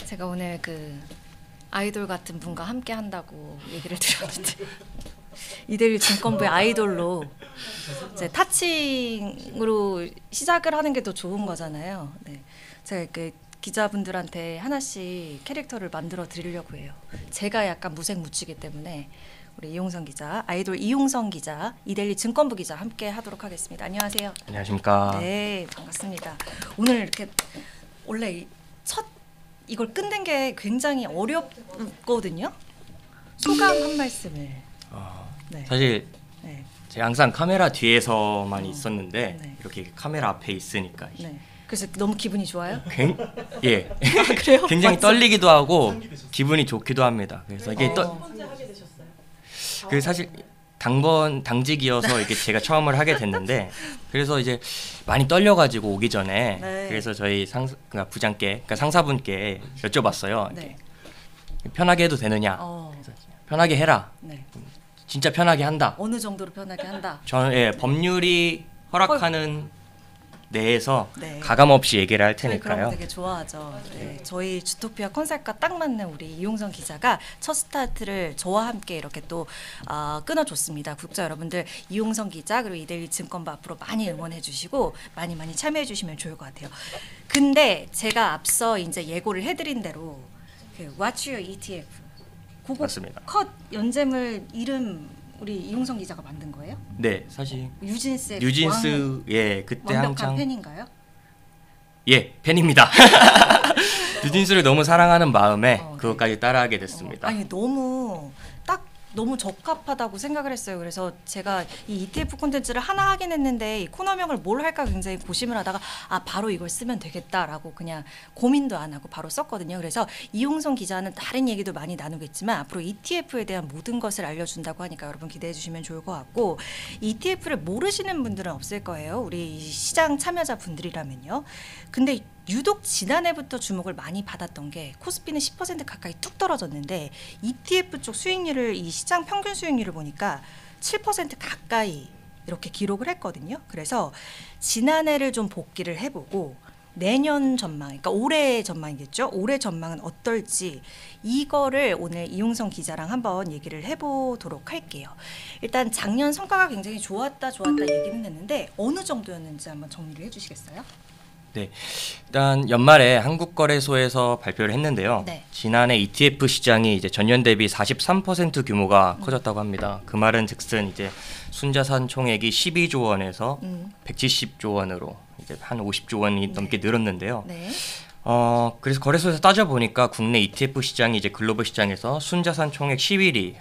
제가 오늘 그 아이돌 같은 분과 함께 한다고 얘기를 드렸는데 이대일 증권부의 아이돌로 이제 타칭으로 시작을 하는 게 더 좋은 거잖아요. 네. 제가 이렇게 기자분들한테 하나씩 캐릭터를 만들어 드리려고 해요. 제가 약간 무색무취기 때문에 우리 이용성 기자, 아이돌 이용성 기자, 이데일리 증권부 기자 함께 하도록 하겠습니다. 안녕하세요. 안녕하십니까. 네, 반갑습니다. 오늘 이렇게 원래 첫 이걸 끝낸 게 굉장히 어렵거든요. 소감 한 말씀을. 네. 사실 네. 제가 항상 카메라 뒤에서만 있었는데 네. 이렇게 카메라 앞에 있으니까 네. 그래서 너무 기분이 좋아요? 예. 아, 그래요? 굉장히 떨리기도 하고 기분이 좋기도 합니다. 그래서 이게 언제 하게 되셨어요? 그 사실 당직이어서 이게 제가 처음을 하게 됐는데 그래서 이제 많이 떨려가지고 오기 전에 네. 그래서 저희 그러니까 부장께 그러니까 상사분께 여쭤봤어요. 네. 편하게 해도 되느냐? 그래서 편하게 해라. 네. 진짜 편하게 한다. 어느 정도로 편하게 한다. 저는 법률이 허락하는 내에서 네. 가감 없이 얘기를 할 저희 그런 거 테니까요. 되게 좋아하죠. 네. 저희 주토피아 컨셉과 딱 맞는 우리 이용성 기자가 첫 스타트를 저와 함께 이렇게 또 끊어줬습니다. 구독자 여러분들 이용성 기자 그리고 이데일리 증권부 앞으로 많이 응원해 주시고 많이 참여해 주시면 좋을 것 같아요. 근데 제가 앞서 이제 예고를 해드린 대로 그 What's Your ETF 그거 맞습니다. 컷 연재물 이름 우리 이용성 기자가 만든 거예요? 네, 사실 뉴진스의 뉴진스 그때 완벽한 한창 팬인가요? 팬입니다. 뉴진스를 너무 사랑하는 마음에 네. 그것까지 따라하게 됐습니다. 아니 너무 적합하다고 생각을 했어요. 그래서 제가 이 ETF 콘텐츠를 하나 하긴 했는데 이 코너명을 뭘 할까 굉장히 고심을 하다가 바로 이걸 쓰면 되겠다라고 그냥 고민도 안 하고 바로 썼거든요. 그래서 이용성 기자는 다른 얘기도 많이 나누겠지만 앞으로 ETF에 대한 모든 것을 알려준다고 하니까 여러분 기대해 주시면 좋을 것 같고 ETF를 모르시는 분들은 없을 거예요. 우리 시장 참여자 분들이라면요. 근데 유독 지난해부터 주목을 많이 받았던 게 코스피는 10% 가까이 뚝 떨어졌는데 ETF 쪽 수익률을 이 시장 평균 수익률을 보니까 7% 가까이 이렇게 기록을 했거든요. 그래서 지난해를 좀 복기를 해보고 내년 전망, 그러니까 올해 전망이겠죠. 올해 전망은 어떨지 이거를 오늘 이용성 기자랑 한번 얘기를 해보도록 할게요. 일단 작년 성과가 굉장히 좋았다 얘기는 했는데 어느 정도였는지 한번 정리를 해주시겠어요? 네, 일단 연말에 한국거래소에서 발표를 했는데요. 네. 지난해 ETF 시장이 이제 전년 대비 43% 규모가 커졌다고 합니다. 그 말은 즉슨 이제 순자산 총액이 12조 원에서 170조 원으로 이제 한 50조 원이 넘게 늘었는데요. 네. 그래서 거래소에서 따져 보니까 국내 ETF 시장이 이제 글로벌 시장에서 순자산 총액 10위리,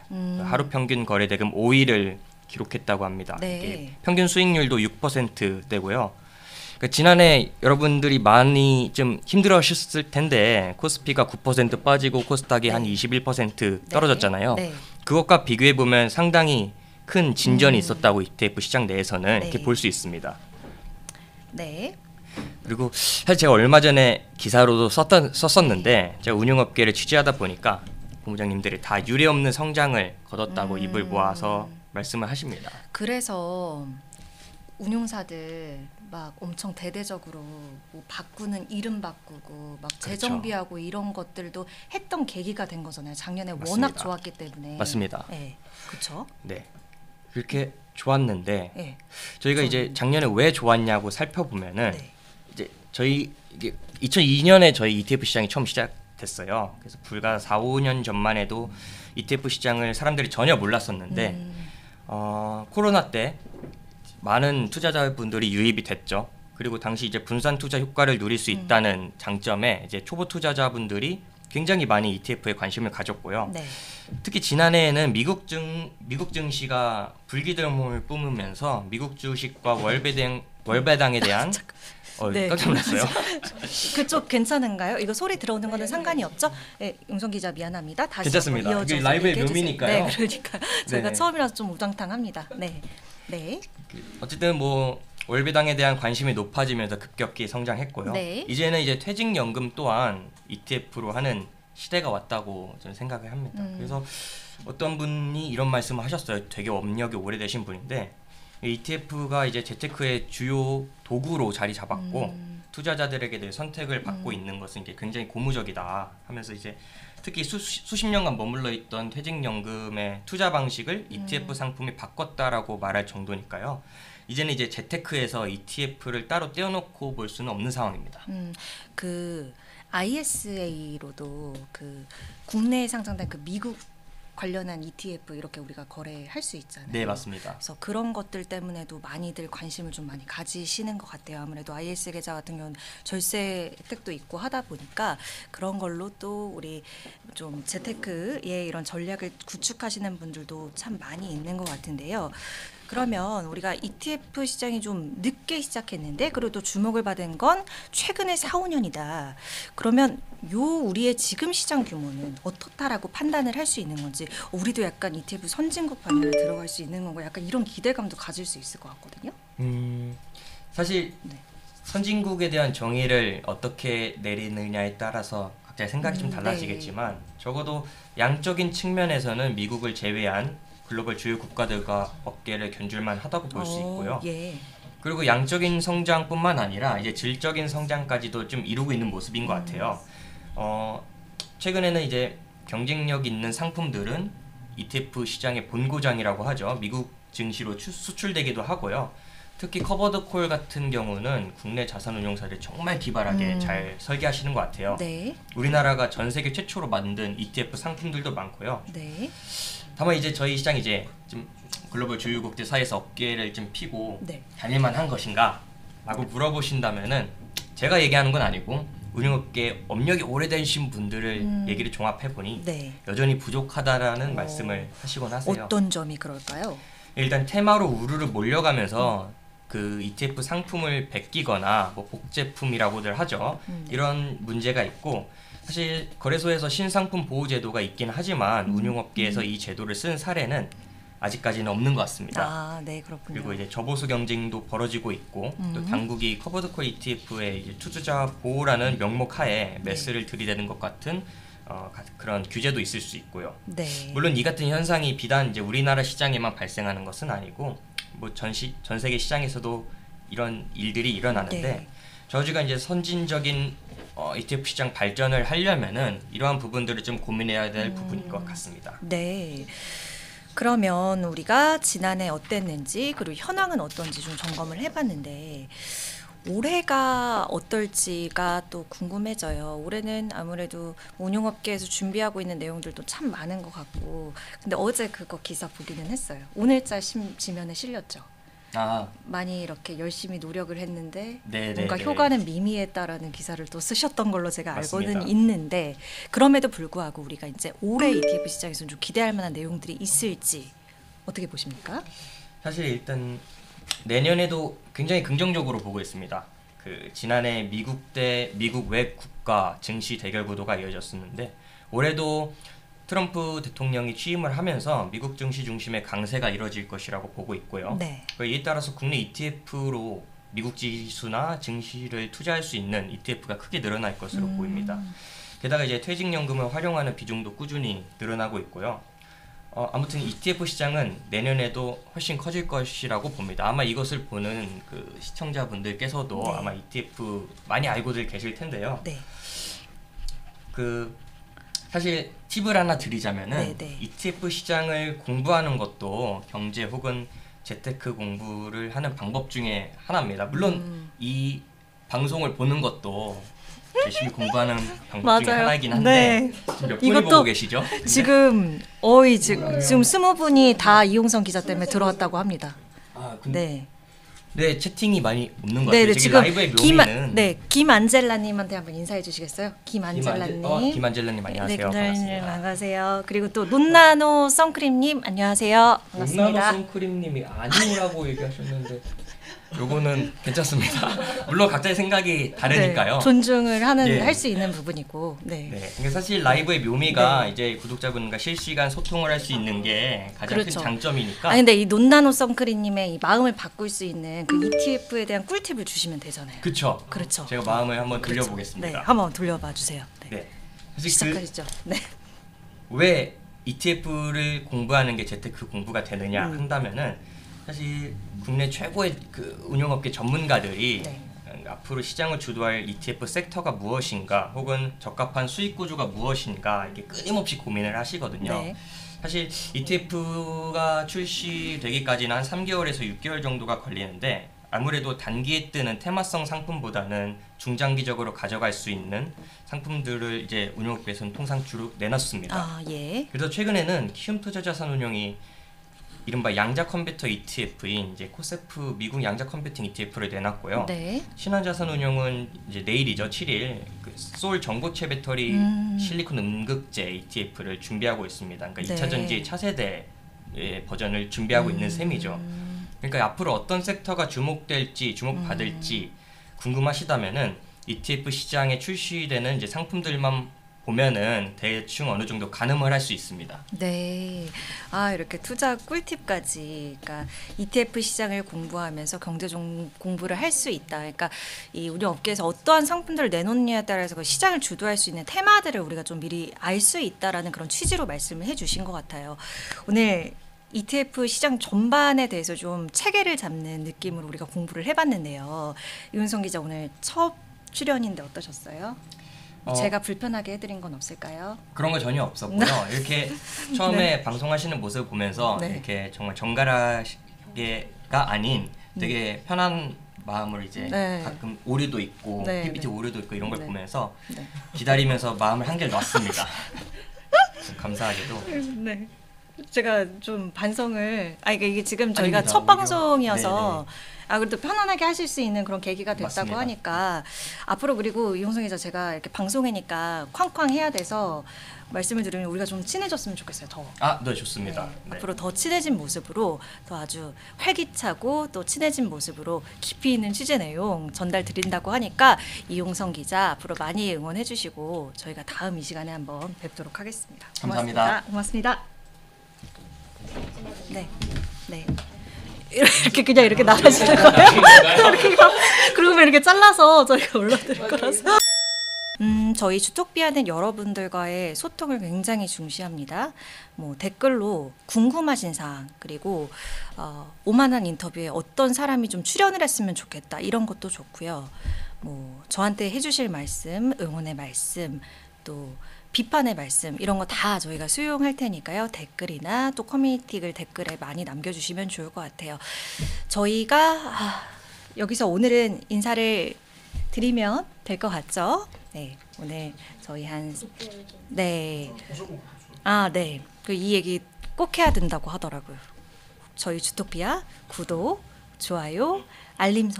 하루 평균 거래 대금 5위를 기록했다고 합니다. 네. 이게 평균 수익률도 6%대고요. 그러니까 지난해 여러분들이 많이 좀 힘들어하셨을 텐데 코스피가 9% 빠지고 코스닥이 한 21% 떨어졌잖아요. 네. 그것과 비교해 보면 상당히 큰 진전이 있었다고 ETF 시장 내에서는 네. 이렇게 볼 수 있습니다. 네. 그리고 사실 제가 얼마 전에 기사로도 썼었는데 제가 운용업계를 취재하다 보니까 본부장님들이 다 유례없는 성장을 거뒀다고 입을 모아서 말씀을 하십니다. 그래서 운용사들 막 엄청 대대적으로 뭐 바꾸는 이름 바꾸고 막 재정비하고 이런 것들도 했던 계기가 된 거잖아요. 작년에 맞습니다. 워낙 좋았기 때문에. 맞습니다. 네, 그렇죠. 네, 그렇게 좋았는데 네. 저희가 이제 작년에 왜 좋았냐고 살펴보면은 네. 이제 저희 이게 2002년에 저희 ETF 시장이 처음 시작됐어요. 그래서 불과 4, 5년 전만 해도 ETF 시장을 사람들이 전혀 몰랐었는데 코로나 때 많은 투자자분들이 유입이 됐죠. 그리고 당시 이제 분산 투자 효과를 누릴 수 있다는 장점에 이제 초보 투자자분들이 굉장히 많이 ETF에 관심을 가졌고요. 네. 특히 지난해에는 미국 증시가 불기둥을 뿜으면서 미국 주식과 월배당에 대한 네. 깜짝 놀랐어요. 그쪽 괜찮은가요? 이거 소리 들어오는 거는 상관이 없죠? 네, 용성 기자 미안합니다. 다시 괜찮습니다. 한번 이어져서 이게 라이브의 얘기해 주세요. 묘미니까요. 네, 그러니까 저희가 네. 처음이라서 좀 우당탕합니다. 네, 네, 어쨌든 뭐 월배당에 대한 관심이 높아지면서 급격히 성장했고요. 네. 이제는 이제 퇴직연금 또한 ETF로 하는 시대가 왔다고 저는 생각을 합니다. 그래서 어떤 분이 이런 말씀을 하셨어요. 되게 업력이 오래되신 분인데 ETF가 이제 재테크의 주요 도구로 자리 잡았고 투자자들에게 늘 선택을 받고 있는 것은 이게 굉장히 고무적이다 하면서 이제 특히 수십 년간 머물러 있던 퇴직연금의 투자 방식을 ETF 상품이 바꿨다라고 말할 정도니까요. 이제는 이제 재테크에서 ETF를 따로 떼어놓고 볼 수는 없는 상황입니다. 그 ISA로도 그 국내에 상장된 그 미국 관련한 ETF 이렇게 우리가 거래할 수 있잖아요. 네, 맞습니다. 그래서 그런 것들 때문에도 많이들 관심을 좀 많이 가지시는 것 같아요. 아무래도 IS 계좌 같은 경우는 절세 혜택도 있고 하다 보니까 그런 걸로 또 우리 좀 재테크의 이런 전략을 구축하시는 분들도 참 많이 있는 것 같은데요. 그러면 우리가 ETF 시장이 좀 늦게 시작했는데 그래도 주목을 받은 건 최근에 4, 5년이다. 그러면 우리의 지금 시장 규모는 어떻다라고 판단을 할 수 있는 건지 우리도 약간 ETF 선진국 반열에 들어갈 수 있는 건가 약간 이런 기대감도 가질 수 있을 것 같거든요. 사실 네. 선진국에 대한 정의를 어떻게 내리느냐에 따라서 각자의 생각이 좀 네. 달라지겠지만 적어도 양적인 측면에서는 미국을 제외한 글로벌 주요 국가들과 어깨를 견줄만 하다고 볼 수 있고요. 예. 그리고 양적인 성장뿐만 아니라 이제 질적인 성장까지도 좀 이루고 있는 모습인 것 같아요. 최근에는 이제 경쟁력 있는 상품들은 ETF 시장의 본고장이라고 하죠. 미국 증시로 수출되기도 하고요. 특히 커버드콜 같은 경우는 국내 자산운용사를 정말 기발하게 잘 설계하시는 것 같아요. 네. 우리나라가 전 세계 최초로 만든 ETF 상품들도 많고요. 네. 다만 이제 저희 시장이 이제 좀 글로벌 주요국들 사이에서 어깨를 좀 피고 네. 다닐만한 것인가? 라고 물어보신다면은 제가 얘기하는 건 아니고 운용업계 업력이 오래되신 분들을 얘기를 종합해 보니 네. 여전히 부족하다라는 말씀을 하시곤 하세요. 어떤 점이 그럴까요? 일단 테마로 우르르 몰려가면서 그 ETF 상품을 베끼거나 뭐 복제품이라고들 하죠. 이런 문제가 있고 사실 거래소에서 신상품 보호 제도가 있긴 하지만 운용업계에서 이 제도를 쓴 사례는 아직까지는 없는 것 같습니다. 아, 네, 그렇군요. 그리고 이제 저보수 경쟁도 벌어지고 있고 또 당국이 커버드콜 ETF의 이제 투자자 보호라는 명목 하에 매스를 들이대는 것 같은 그런 규제도 있을 수 있고요. 네. 물론 이 같은 현상이 비단 이제 우리나라 시장에만 발생하는 것은 아니고 뭐 전 세계 시장에서도 이런 일들이 일어나는데 네. 저희가 이제 선진적인 ETF 시장 발전을 하려면은 이러한 부분들을 좀 고민해야 될 부분인 것 같습니다. 네. 그러면 우리가 지난해 어땠는지 그리고 현황은 어떤지 좀 점검을 해봤는데 올해가 어떨지가 또 궁금해져요. 올해는 아무래도 운용업계에서 준비하고 있는 내용들도 참 많은 것 같고 근데 어제 그거 기사 보기는 했어요. 오늘자 지면에 실렸죠. 아, 많이 이렇게 열심히 노력을 했는데 네, 뭔가 네, 네. 효과는 미미했다라는 기사를 또 쓰셨던 걸로 제가 알고는 맞습니다. 있는데 그럼에도 불구하고 우리가 이제 올해 ETF 시장에서 좀 기대할 만한 내용들이 있을지 어떻게 보십니까? 사실 일단 내년에도 굉장히 긍정적으로 보고 있습니다. 그 지난해 미국 외 국가 증시 대결 구도가 이어졌었는데 올해도 트럼프 대통령이 취임을 하면서 미국 증시 중심의 강세가 이뤄질 것이라고 보고 있고요. 네. 이에 따라서 국내 ETF로 미국 지수나 증시를 투자할 수 있는 ETF가 크게 늘어날 것으로 보입니다. 게다가 이제 퇴직연금을 활용하는 비중도 꾸준히 늘어나고 있고요. 아무튼 ETF 시장은 내년에도 훨씬 커질 것이라고 봅니다. 아마 이것을 보는 그 시청자분들께서도 네. 아마 ETF 많이 알고들 계실 텐데요. 네. 그 사실 팁을 하나 드리자면은 네, 네. ETF 시장을 공부하는 것도 경제 혹은 재테크 공부를 하는 방법 중에 하나입니다. 물론 이 방송을 보는 것도 열심히 공부하는 방법 중에 맞아요. 하나이긴 한데 네. 지금 몇 분이 이것도 보고 계시죠? 지금 지금 20분이 다 이용성 기자 때문에 들어왔다고 합니다. 아, 근데 네. 네, 채팅이 많이 없는 것 같아요. 네, 지금 라이브의 묘미는 김안젤라님한테 한번 인사해 주시겠어요? 김안젤라님. 김안젤라님 안녕하세요. 네, 반갑습니다. 반가세요. 그리고 또 논나노 선크림님 안녕하세요. 반갑습니다. 온나노 선크림님이 아니오라고 얘기하셨는데 요거는 괜찮습니다. 물론 각자의 생각이 다르니까요. 네, 존중을 하는 예. 할 수 있는 부분이고. 네. 네, 그러니까 사실 라이브의 묘미가 이제 구독자분과 실시간 소통을 할 수 있는 게 가장 그렇죠. 큰 장점이니까. 아 근데 이 논나노 선크림님의 이 마음을 바꿀 수 있는 그 ETF에 대한 꿀팁을 주시면 되잖아요. 그렇죠. 그렇죠. 제가 마음을 한번 그렇죠. 돌려보겠습니다. 네, 한번 돌려봐 주세요. 네. 네. 사실 시작하시죠. 네. 왜 ETF를 공부하는 게 재테크 공부가 되느냐 한다면은 사실 국내 최고의 그 운용업계 전문가들이 네. 앞으로 시장을 주도할 ETF 섹터가 무엇인가 혹은 적합한 수익 구조가 무엇인가 이게 끊임없이 고민을 하시거든요. 네. 사실 ETF가 출시되기까지는 한 3개월에서 6개월 정도가 걸리는데 아무래도 단기에 뜨는 테마성 상품보다는 중장기적으로 가져갈 수 있는 상품들을 이제 운용업계에서는 통상 주로 내놨습니다. 아, 예. 그래서 최근에는 키움 투자자산운용이 이른바 양자 컴퓨터 ETF인 이제 코세프 미국 양자 컴퓨팅 ETF를 내놨고요. 네. 신한자산운용은 이제 내일이죠, 7일 그 소울 전고체 배터리 실리콘 음극재 ETF를 준비하고 있습니다. 그러니까 네. 2차 전지의 차세대 버전을 준비하고 있는 셈이죠. 그러니까 앞으로 어떤 섹터가 주목될지 주목받을지 궁금하시다면은 ETF 시장에 출시되는 이제 상품들만 보면은 대충 어느 정도 가늠을 할 수 있습니다. 네. 아, 이렇게 투자 꿀팁까지. 그러니까 ETF 시장을 공부하면서 경제 공부를 할 수 있다. 그러니까 이 우리 업계에서 어떠한 상품들을 내놓느냐에 따라서 그 시장을 주도할 수 있는 테마들을 우리가 좀 미리 알 수 있다라는 그런 취지로 말씀을 해주신 것 같아요. 오늘 ETF 시장 전반에 대해서 좀 체계를 잡는 느낌으로 우리가 공부를 해봤는데요. 이훈성 기자 오늘 첫 출연인데 어떠셨어요? 제가 불편하게 해드린 건 없을까요? 그런 거 전혀 없었고요. 이렇게 처음에 방송하시는 모습을 보면서 네. 이렇게 정말 정갈하게가 아닌 되게 편한 마음으로 이제 네. 가끔 오류도 있고 네, PPT 네. 오류도 있고 이런 걸 네. 보면서 네. 기다리면서 마음을 한결 놨습니다. 감사하게도. 네. 제가 좀 반성을 이게 지금 저희가 아닙니다. 첫 오히려. 방송이어서 네네. 그래도 편안하게 하실 수 있는 그런 계기가 됐다고 맞습니다. 하니까 앞으로 그리고 이용성 기자 제가 이렇게 방송이니까 쾅쾅 해야 돼서 말씀을 드리면 우리가 좀 친해졌으면 좋겠어요. 더. 네, 좋습니다. 네. 네. 앞으로 더 친해진 모습으로 더 아주 활기차고 또 친해진 모습으로 깊이 있는 취재 내용 전달 드린다고 하니까 이용성 기자 앞으로 많이 응원해 주시고 저희가 다음 이 시간에 한번 뵙도록 하겠습니다. 감사합니다. 고맙습니다. 네. 네. 이렇게 그냥 이렇게 나가시는 거예요? 그러면 이렇게 잘라서 저희가 올려드릴 거라서. 저희 주톡비아는 여러분들과의 소통을 굉장히 중시합니다. 뭐 댓글로 궁금하신 사항 그리고 오만한 인터뷰에 어떤 사람이 좀 출연을 했으면 좋겠다 이런 것도 좋고요. 뭐 저한테 해주실 말씀, 응원의 말씀, 또 비판의 말씀 이런 거 다 저희가 수용할 테니까요. 댓글이나 또 커뮤니티 글 댓글에 많이 남겨주시면 좋을 것 같아요. 저희가 여기서 오늘은 인사를 드리면 될 것 같죠? 네, 오늘 저희 네. 네. 이 얘기 꼭 해야 된다고 하더라고요. 저희 주토피아 구독, 좋아요, 알림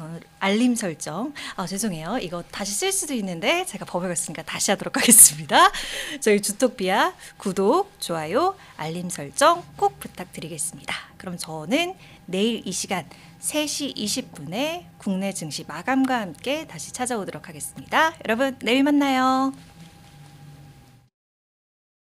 설정. 죄송해요. 이거 다시 쓸 수도 있는데 제가 법을 어겼으니까 다시 하도록 하겠습니다. 저희 주토피아 구독, 좋아요, 알림 설정 꼭 부탁드리겠습니다. 그럼 저는 내일 이 시간 3시 20분에 국내 증시 마감과 함께 다시 찾아오도록 하겠습니다. 여러분 내일 만나요.